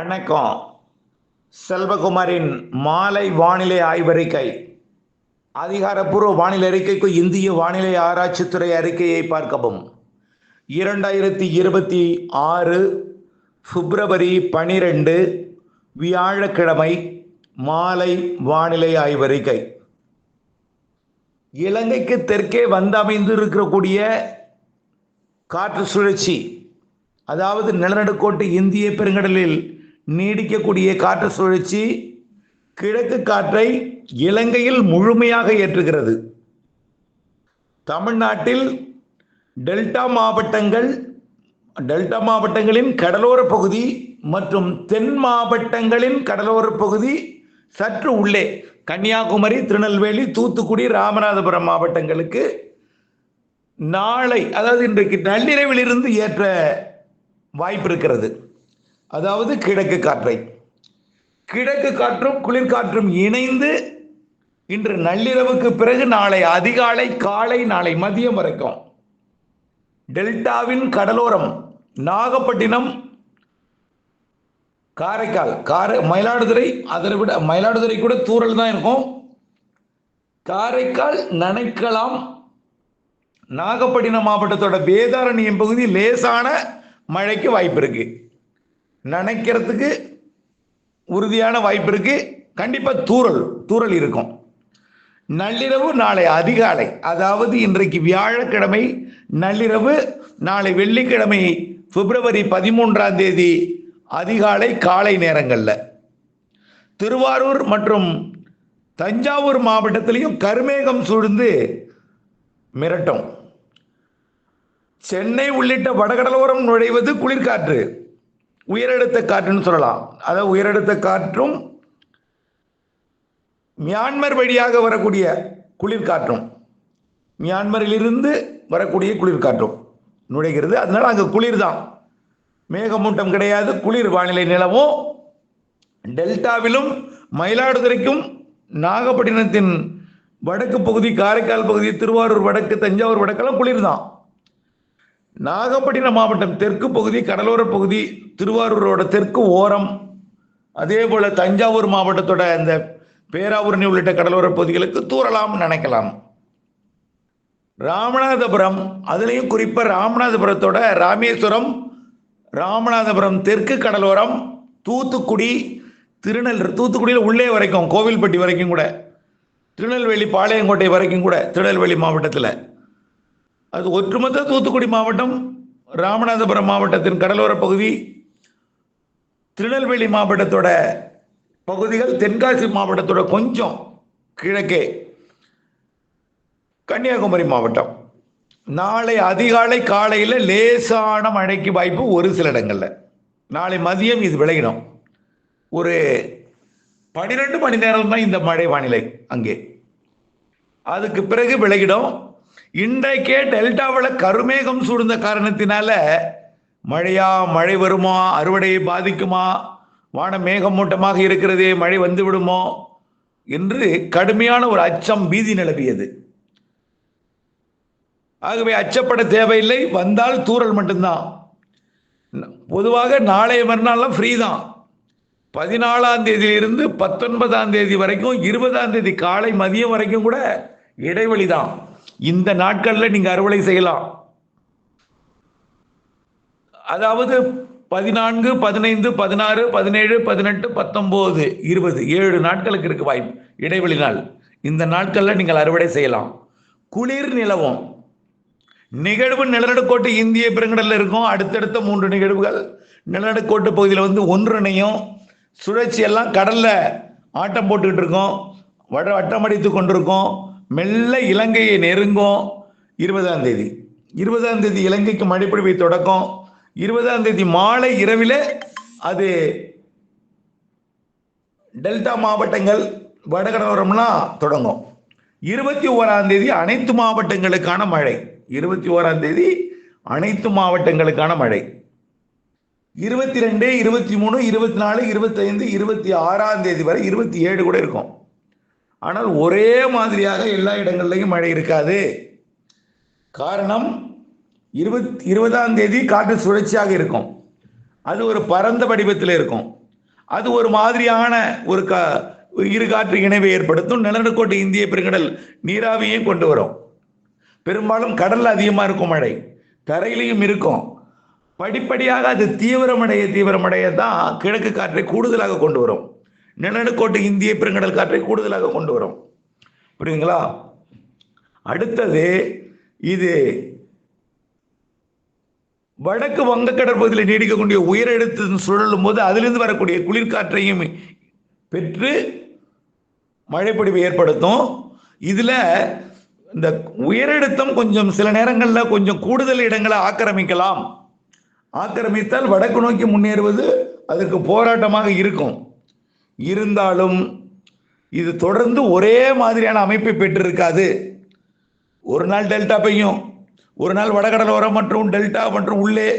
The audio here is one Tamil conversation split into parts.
வணக்கம். செல்வகுமாரின் மாலை வானிலை ஆய்வறிக்கை. அதிகாரப்பூர்வ வானிலை அறிக்கைக்கு இந்திய வானிலை ஆராய்ச்சித்துறை அறிக்கையை பார்க்கவும். 2026 பிப்ரவரி 12 வியாழக்கிழமை மாலை வானிலை ஆய்வறிக்கை. இலங்கைக்கு தெற்கே வந்தமைந்து இருக்கக்கூடிய காற்று சுழற்சி, அதாவது நிலநடுக்கோட்டு இந்திய பெருங்கடலில் நீடிக்கக்கூடிய காற்று சுழற்சி கிழக்கு காற்றை இலங்கையில் முழுமையாக ஏற்றுகிறது. தமிழ்நாட்டில் டெல்டா மாவட்டங்களின் கடலோர பகுதி மற்றும் தென் மாவட்டங்களின் கடலோர பகுதி சற்று உள்ளே கன்னியாகுமரி, திருநெல்வேலி, தூத்துக்குடி, ராமநாதபுரம் மாவட்டங்களுக்கு நாளை, அதாவது இன்றைக்கு நள்ளிரவில் இருந்து ஏற்ற வாய்ப்பு இருக்கிறது. அதாவது கிழக்கு காற்றும் குளிர்காற்றும் இணைந்து இன்று நள்ளிரவுக்கு பிறகு நாளை அதிகாலை, காலை, நாளை மதியம் வரைக்கும் டெல்டாவின் கடலோரம் நாகப்பட்டினம், காரைக்கால், மயிலாடுதுறை, அதை விட மயிலாடுதுறை கூட தூறல் தான் இருக்கும். காரைக்கால் நனைக்கலாம். நாகப்பட்டினம் மாவட்டத்தோட வேதாரண்யம் பகுதி லேசான மழைக்கு வாய்ப்பு இருக்கு. நனைக்கிறதுக்கு உறுதியான வாய்ப்பு இருக்கு. கண்டிப்பா தூறல் இருக்கும். நள்ளிரவு நாளை அதிகாலை, அதாவது இன்றைக்கு வியாழக்கிழமை நள்ளிரவு, நாளை வெள்ளிக்கிழமை பிப்ரவரி 13 அதிகாலை, காலை நேரங்கள்ல திருவாரூர் மற்றும் தஞ்சாவூர் மாவட்டத்திலையும் கருமேகம் சூழ்ந்து மிரட்டும். சென்னை உள்ளிட்ட வடகடலோரம் நுழைவது குளிர்காற்று, உயரழுத்த காற்றுன்னு சொல்லலாம். அதாவது உயரழுத்த காற்றும் மியான்மர் வழியாக வரக்கூடிய குளிர்காற்றும், மியான்மரிலிருந்து வரக்கூடிய குளிர்காற்றும் நுழைகிறது. அதனால அங்கே குளிர் தான், மேகமூட்டம் கிடையாது, குளிர் வானிலை நிலவும். டெல்டாவிலும் மயிலாடுதுறைக்கும் நாகப்பட்டினத்தின் வடக்கு பகுதி, காரைக்கால் பகுதி, திருவாரூர் வடக்கு, தஞ்சாவூர் வடக்கெல்லாம் குளிர் தான். நாகப்பட்டினம் மாவட்டம் தெற்கு பகுதி, கடலோர பகுதி, திருவாரூரோட தெற்கு ஓரம், அதே போல தஞ்சாவூர் மாவட்டத்தோட இந்த பேராவூரணி உள்ளிட்ட கடலோர பகுதிகளுக்கு தூறலாம், நினைக்கலாம். ராமநாதபுரம், அதுலேயும் குறிப்பாக ராமநாதபுரத்தோட ராமேஸ்வரம், ராமநாதபுரம் தெற்கு கடலோரம், தூத்துக்குடி, தூத்துக்குடியில் உள்ளே வரைக்கும், கோவில்பட்டி வரைக்கும் கூட, திருநெல்வேலி, பாளையங்கோட்டை வரைக்கும் கூட, திருநெல்வேலி மாவட்டத்தில், அது ஒட்டுமொத்த தூத்துக்குடி மாவட்டம், ராமநாதபுரம் மாவட்டத்தின் கடலோர பகுதி, திருநெல்வேலி மாவட்டத்தோட பகுதிகள், தென்காசி மாவட்டத்தோட கொஞ்சம் கிழக்கே கன்னியாகுமரி மாவட்டம். நாளை அதிகாலை, காலையில் லேசான மழைக்கு வாய்ப்பு ஒரு சில இடங்கள்ல. நாளை மதியம் இது விலகிடும். ஒரு 12 மணி நேரம் தான் இந்த மழை வானிலை அங்கே. அதுக்கு பிறகு விலகிடும். இன்றைக்கே டெல்டாவில் கருமேகம் சூழ்ந்த காரணத்தினால மழை வருமா, அறுவடையை பாதிக்குமா, வானம் மேகமூட்டமாக இருக்கிறதே, மழை வந்து விடுமோ என்று கடுமையான ஒரு அச்சம், பீதி நிலவியது. ஆகவே அச்சப்பட தேவையில்லை. வந்தால் தூறல் மட்டும்தான். பொதுவாக நாளைய மறுநாள்லாம் ஃப்ரீ தான். 14 இருந்து 19 வரைக்கும், 20 காலை மதியம் வரைக்கும் கூட இடைவெளி தான். இந்த நாட்கள்ல நீங்க அறுவடை செய்யலாம். அதாவது 14, 15, 16, 17, 18, 19, 20, 7 நாட்களுக்கு இருக்கு வாய்ப்பு, இடைவெளி நாள். இந்த நாட்கள்ல நீங்கள் அறுவடை செய்யலாம். குளிர் நிலவும். நிகழ்வு நிலநடுக்கோட்டு இந்திய பெருங்கடல்ல இருக்கும். அடுத்தடுத்த 3 நிகழ்வுகள் நிலநடுக்கோட்டு பகுதியில் வந்து ஒன்றிணையும். சுழற்சி எல்லாம் கடல்ல ஆட்டம் போட்டுக்கிட்டு இருக்கும், வட்டமடித்து கொண்டிருக்கும், மெல்ல இலங்கையை நெருங்கும். 20ஆம் தேதி இலங்கைக்கு மழைப்பொழிவை தொடக்கம். 20ஆம் தேதி மாலை இரவில் அது டெல்டா மாவட்டங்கள், வடகடலோரம்லாம் தொடங்கும். 21ஆம் தேதி அனைத்து மாவட்டங்களுக்கான மழை. 21ஆம் தேதி அனைத்து மாவட்டங்களுக்கான மழை. 22, 23, 24, 25, 26ஆம் தேதி வரை, 27 கூட இருக்கும். ஆனால் ஒரே மாதிரியாக எல்லா இடங்கள்லையும் மழை இருக்காது. காரணம், 20ஆம் தேதி காற்று சுழற்சியாக இருக்கும். அது ஒரு பரந்த வடிவத்தில் இருக்கும். அது ஒரு மாதிரியான ஒரு இரு காற்று இணைவை ஏற்படுத்தும். நிலநடுக்கோட்டு இந்திய பெருங்கடல் நீராவியையும் கொண்டு வரும். பெரும்பாலும் கடல்ல அதிகமா இருக்கும் மழை, தரையிலையும் இருக்கும். படிப்படியாக அது தீவிரமடைய தான் கிழக்கு காற்றை கூடுதலாக கொண்டு வரும். நிலநடுக்கோட்டு இந்திய பெருங்கடல் காற்றை கூடுதலாக கொண்டு வரும். புரியுதுங்களா? அடுத்தது இது வடக்கு வங்கக்கடல் பகுதியில் நீடிக்கக்கூடிய உயரழுத்தம் சுழலும் போது அதிலிருந்து வரக்கூடிய குளிர்காற்றையும் பெற்று மழைப்பொழிவை ஏற்படுத்தும். இதுல இந்த உயரழுத்தம் கொஞ்சம் சில நேரங்களில் கொஞ்சம் கூடுதல் இடங்களை ஆக்கிரமிக்கலாம். ஆக்கிரமித்தால் வடக்கு நோக்கி முன்னேறுவது அதற்கு போராட்டமாக இருக்கும். இருந்தாலும் இது தொடர்ந்து ஒரே மாதிரியான அமைப்பை பெற்றிருக்காது. ஒரு நாள் டெல்டா பெய்யும், ஒரு நாள் வடகடலோரம் மற்றும் டெல்டா மற்றும் உள்ளே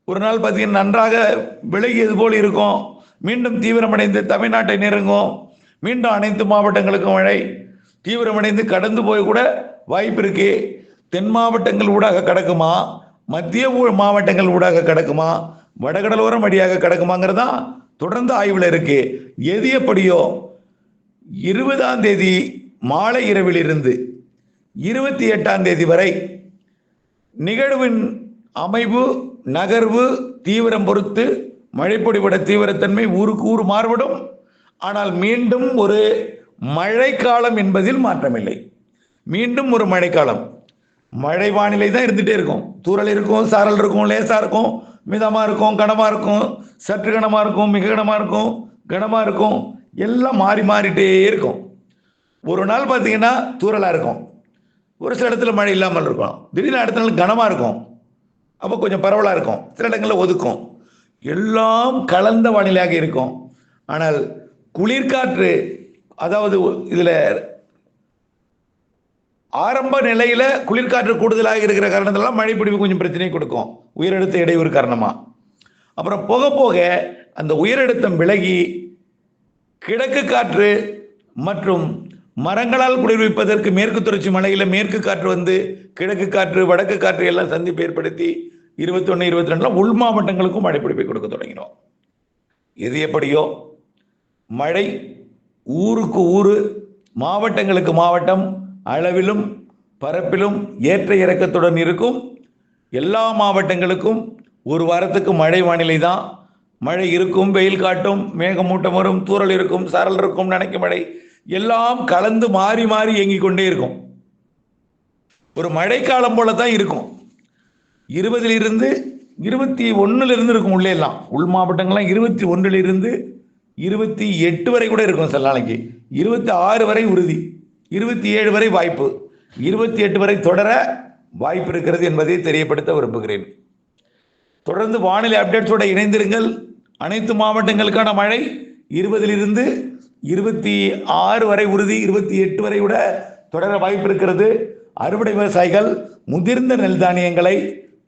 ஒரு நாள் பார்த்தீங்கன்னா நன்றாக விலகியது போல் இருக்கும். மீண்டும் தீவிரமடைந்து தமிழ்நாட்டை நெருங்கும். மீண்டும் அனைத்து மாவட்டங்களுக்கும் மழை தீவிரமடைந்து கடந்து போய் கூட வாய்ப்பு இருக்கு. தென் மாவட்டங்கள் ஊடாக கடக்குமா, மத்திய மாவட்டங்கள் ஊடாக கடக்குமா, வடகடலோரம் வழியாக கடக்குமாங்கிறதா தொடர்ந்து ஆய்வில் இருக்கு. எது எப்படியோ 20ஆம் தேதி மாலை இரவில் இருந்து 28ஆம் தேதி வரை நிகழ்வின் அமைவு நகர்வு தீவிரம் பொறுத்து மழைப்பொழிவிட தீவிரத்தன்மை ஊருக்கு ஊர் மாறுபடும். ஆனால் மீண்டும் ஒரு மழைக்காலம் என்பதில் மாற்றமில்லை. மீண்டும் ஒரு மழைக்காலம், மழை வானிலை தான் இருந்துகிட்டே இருக்கும். தூறல் இருக்கும், சாரல் இருக்கும், லேசாக இருக்கும், மிதமாக இருக்கும், கனமாக இருக்கும், சற்று கனமாக இருக்கும், மிக கனமாக இருக்கும், கனமாக இருக்கும், எல்லாம் மாறி மாறிட்டே இருக்கும். ஒரு நாள் பார்த்தீங்கன்னா தூறலாக இருக்கும், ஒரு சில இடத்துல மழை இல்லாமல் இருக்கும், திடீர்னு அடுத்த நாள் கனமாக இருக்கும், அப்போ கொஞ்சம் பரவலாக இருக்கும், சில இடங்களில் ஒதுக்கும். எல்லாம் கலந்த வானிலையாக இருக்கும். ஆனால் குளிர்காற்று, அதாவது இதில் ஆரம்ப நிலையில குளிர்காற்று கூடுதலாக இருக்கிற காரணத்தினால மழைப்பிடிவு கொஞ்சம் பிரச்சனை கொடுக்கும், உயரழுத்த இடையூறு காரணமா. அப்புறம் போக போக அந்த உயரழுத்தம் விலகி கிழக்கு காற்று மற்றும் மரங்களால் குளிர்விப்பதற்கு மேற்கு தொடர்ச்சி மலையில மேற்கு காற்று வந்து கிழக்கு காற்று வடக்கு காற்று எல்லாம் சந்திப்பு ஏற்படுத்தி 21, 22 உள் மாவட்டங்களுக்கும் மழைப்பிடிப்பை கொடுக்க தொடங்கினோம். எது எப்படியோ மழை ஊருக்கு ஊரு மாவட்டங்களுக்கு மாவட்டம் அளவிலும் பரப்பிலும் ஏற்ற இறக்கத்துடன் இருக்கும். எல்லா மாவட்டங்களுக்கும் ஒரு வாரத்துக்கு மழை வானிலை தான். மழை இருக்கும், வெயில் காட்டும், மேகமூட்டம் வரும், தூறல் இருக்கும், சாரல் இருக்கும், நனைக்கும் மழை எல்லாம் கலந்து மாறி மாறி இயங்கிக் கொண்டே இருக்கும். ஒரு மழைக்காலம் போல தான் இருக்கும். 20 21 இருக்கும் உள்ளே எல்லாம். உள் மாவட்டங்கள்லாம் 21 28 வரை கூட இருக்கும். சில நாளைக்கு 26 வரை உறுதி, 27 வரை வாய்ப்பு, 28 வரை தொடர வாய்ப்பு இருக்கிறது என்பதை தெரியப்படுத்த விரும்புகிறேன். தொடர்ந்து வானிலை அப்டேட்ஸோட இணைந்திருங்கள். அனைத்து மாவட்டங்களுக்கான மழை 20 26 வரை உறுதி, 28 வரை கூட தொடர வாய்ப்பு இருக்கிறது. அறுவடை விவசாயிகள் முதிர்ந்த நெல் தானியங்களை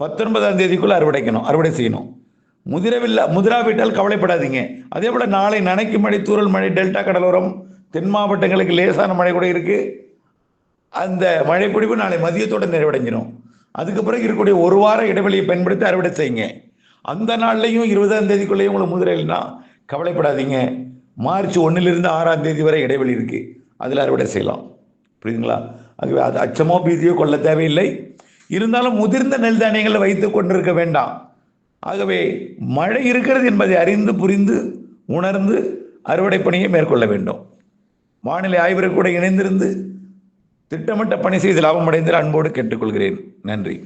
19ஆம் தேதிக்குள் அறுவடை செய்யணும். முதிராவிட்டால் கவலைப்படாதீங்க. அதே போல நாளை நனைக்கும் மழை, தூறல் மழை, டெல்டா கடலோரம் தென் மாவட்டங்களுக்கு லேசான மழை கூட இருக்கு. அந்த மழை பொழிவு நாளை மதியத்தோடு நிறைவடைஞ்சிடும். அதுக்கு பிறகு இருக்கக்கூடிய ஒரு வார இடைவெளியை பயன்படுத்தி அறுவடை செய்யுங்க. அந்த நாள்லையும் 20ஆம் தேதிக்குள்ளேயும் உங்களுக்கு முதிரைனா கவலைப்படாதீங்க. மார்ச் 1 6ஆம் தேதி வரை இடைவெளி இருக்கு, அதில் அறுவடை செய்யலாம். புரியுதுங்களா? அது அச்சமோ பீதியோ கொள்ள தேவையில்லை. இருந்தாலும் முதிர்ந்த நெல் தானியங்களை வைத்து கொண்டிருக்க வேண்டாம். ஆகவே மழை இருக்கிறது என்பதை அறிந்து புரிந்து உணர்ந்து அறுவடை பணியை மேற்கொள்ள வேண்டும். வானிலை ஆய்வரை கூட இணைந்திருந்து திட்டமிட்ட பணி செய்து லாபம் அடைந்து அன்போடு கேட்டுக்கொள்கிறேன். நன்றி.